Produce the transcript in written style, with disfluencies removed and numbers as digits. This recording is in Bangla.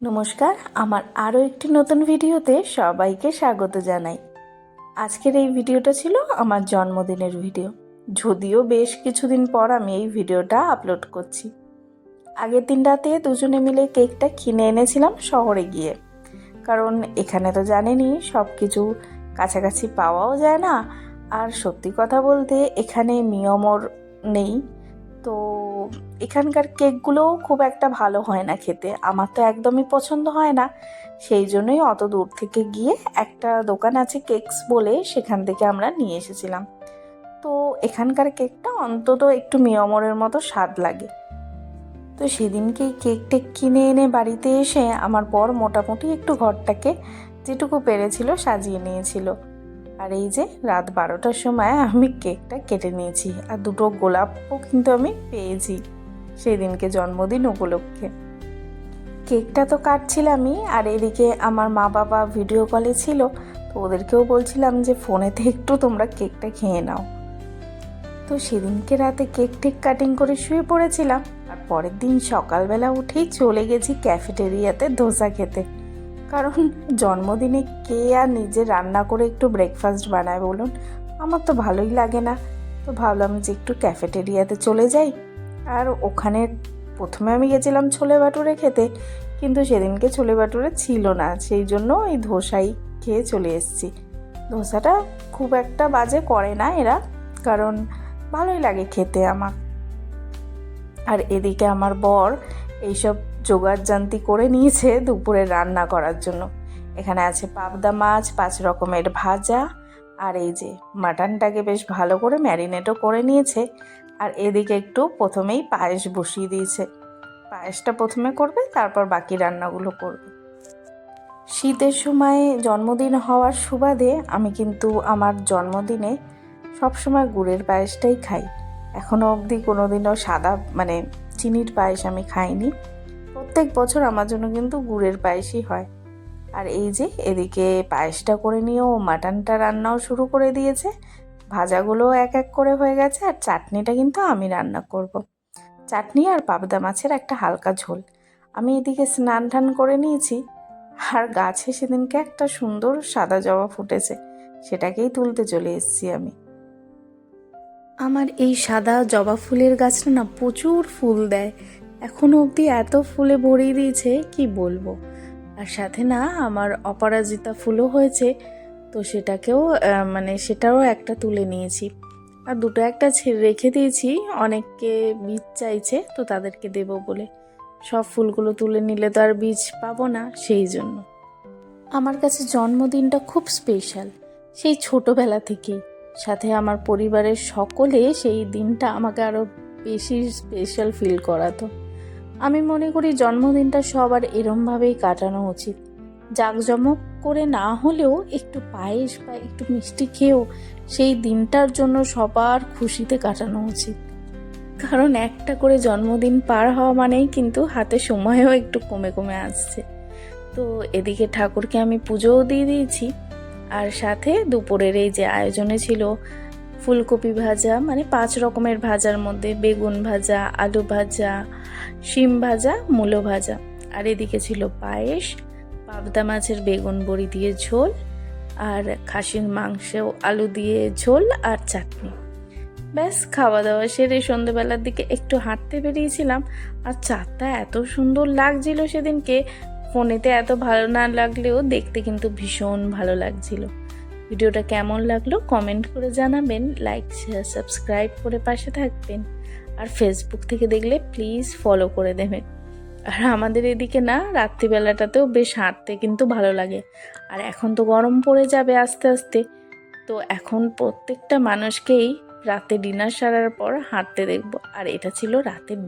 নমস্কার, আমার আরও একটি নতুন ভিডিওতে সবাইকে স্বাগত জানাই। আজকের এই ভিডিওটা ছিল আমার জন্মদিনের ভিডিও। যদিও বেশ কিছুদিন পর আমি এই ভিডিওটা আপলোড করছি। আগের দিন রাতে দুজনে মিলে কেকটা কিনে এনেছিলাম শহরে গিয়ে, কারণ এখানে তো জানেনই সব কিছু কাছাকাছি পাওয়াও যায় না। আর সত্যি কথা বলতে এখানে নিয়মও নেই, তো এখানকার কেকগুলোও খুব একটা ভালো হয় না খেতে। আমার তো একদমই পছন্দ হয় না, সেই জন্যই অত দূর থেকে গিয়ে একটা দোকান আছে কেকস বলে, সেখান থেকে আমরা নিয়ে এসেছিলাম। তো এখানকার কেকটা অন্তত একটু মিয়মরের মতো স্বাদ লাগে। তো সেদিনকেই কেক টেক কিনে এনে বাড়িতে এসে আমার বর মোটামুটি একটু ঘরটাকে যেটুকু পেরেছিল সাজিয়ে নিয়েছিল। আর এই যে রাত 12টার সময় আমি কেকটা কেটে নিয়েছি, আর দুটো গোলাপও কিন্তু আমি পেয়েছি সেদিনকে জন্মদিন উপলক্ষে। কেকটা তো কাটছিলামই, আর এদিকে আমার মা বাবা ভিডিও কলে ছিল, তো ওদেরকেও বলছিলাম যে ফোনেতে একটু তোমরা কেকটা খেয়ে নাও। তো সেদিনকে রাতে কেক টেক কাটিং করে শুয়ে পড়েছিলাম, আর পরের দিন সকালবেলা উঠেই চলে গেছি ক্যাফেটেরিয়াতে ধোসা খেতে। কারণ জন্মদিনে কে আর নিজে রান্না করে একটু ব্রেকফাস্ট বানায় বলুন, আমার তো ভালোই লাগে না। তো ভাবলাম যে একটু ক্যাফেটেরিয়াতে চলে যাই। আর ওখানে প্রথমে আমি গেছিলাম ছোলে ভাটুরে খেতে, কিন্তু সেদিনকে ছোলে ভাটুরে ছিল না, সেই জন্য এই ধোসাই খেয়ে চলে এসেছি। ধোসাটা খুব একটা বাজে করে না এরা, কারণ ভালোই লাগে খেতে আমার। আর এদিকে আমার বর এইসব জোগাড়জান্তি করে নিয়েছে দুপুরে রান্না করার জন্য। এখানে আছে পাবদা মাছ, 5 রকমের ভাজা, আর এই যে মাটনটাকে বেশ ভালো করে ম্যারিনেটও করে নিয়েছে। আর এদিকে একটু প্রথমেই পায়েস বসিয়ে দিয়েছে, পায়েসটা প্রথমে করবে, তারপর বাকি রান্নাগুলো করবে। শীতের সময় জন্মদিন হওয়ার সুবাদে আমি কিন্তু আমার জন্মদিনে সবসময় গুড়ের পায়েসটাই খাই। এখনও অবধি কোনো দিনও সাদা চিনির পায়েস আমি খাইনি। প্রত্যেক বছর আমার জন্য কিন্তু গুড়ের পায়েসই হয়। আর এই যে এদিকে পায়েসটা করে নিয়েও মাটনটা রান্নাও শুরু করে দিয়েছে, ভাজাগুলোও এক এক করে হয়ে গেছে, আর চাটনিটা কিন্তু আমি রান্না করব। চাটনি আর পাবদা মাছের একটা হালকা ঝোল। আমি এদিকে স্নান টান করে নিয়েছি, আর গাছে সেদিনকে একটা সুন্দর সাদা জবা ফুটেছে, সেটাকেই তুলতে চলে এসেছি আমি। আমার এই সাদা জবা ফুলের গাছটা না প্রচুর ফুল দেয়, এখনও অবধি এত ফুলে ভরিয়ে দিয়েছে কি বলবো। আর সাথে না আমার অপরাজিতা ফুলও হয়েছে, তো সেটাকেও সেটারও একটা তুলে নিয়েছি। আর দুটো একটা রেখে দিয়েছি, অনেককে বীজ চাইছে তো তাদেরকে দেব বলে। সব ফুলগুলো তুলে নিলে তো আর বীজ পাবো না, সেই জন্য। আমার কাছে জন্মদিনটা খুব স্পেশাল, সেই ছোটোবেলা থেকেই। সাথে আমার পরিবারের সকলে সেই দিনটা আমাকে আরও বেশি স্পেশাল ফিল করাতো। আমি মনে করি জন্মদিনটা সবার এরমভাবেই কাটানো উচিত, জাঁকজমক করে না হলেও একটু পায়েস বা একটু মিষ্টি খেয়েও সেই দিনটার জন্য সবার খুশিতে কাটানো উচিত। কারণ একটা করে জন্মদিন পার হওয়া মানেই কিন্তু হাতে সময়ও একটু কমে কমে আসছে। তো এদিকে ঠাকুরকে আমি পুজোও দিয়ে দিয়েছি, আর সাথে দুপুরের এই যে আয়োজনে ছিল ফুলকপি ভাজা, 5 রকমের ভাজার মধ্যে বেগুন ভাজা, আলু ভাজা, শিম ভাজা, মূলো ভাজা, আর এদিকে ছিল পায়েস, পাবদা মাছের বেগুন বড়ি দিয়ে ঝোল, আর খাসির মাংস আলু দিয়ে ঝোল, আর চাটনি। ব্যাস খাওয়া দাওয়া সেরে সন্ধ্যেবেলার দিকে একটু হাঁটতে বেরিয়েছিলাম। আর চাঁদটা এত সুন্দর লাগছিল সেদিনকে, ফোনেতে এত ভালো না লাগলেও দেখতে কিন্তু ভীষণ ভালো লাগছিল। ভিডিওটা কেমন লাগলো কমেন্ট করে জানাবেন, লাইক শেয়ার সাবস্ক্রাইব করে পাশে থাকবেন। আর ফেসবুক থেকে দেখলে প্লিজ ফলো করে দেবেন। আর আমাদের এদিকে না রাত্রিবেলাটাতেও বেশ হাঁটতে কিন্তু ভালো লাগে। আর এখন তো গরম পড়ে যাবে আস্তে আস্তে, তো এখন প্রত্যেকটা মানুষকেই রাতে ডিনার সারার পর হাঁটতে দেখবো। আর এটা ছিল রাতের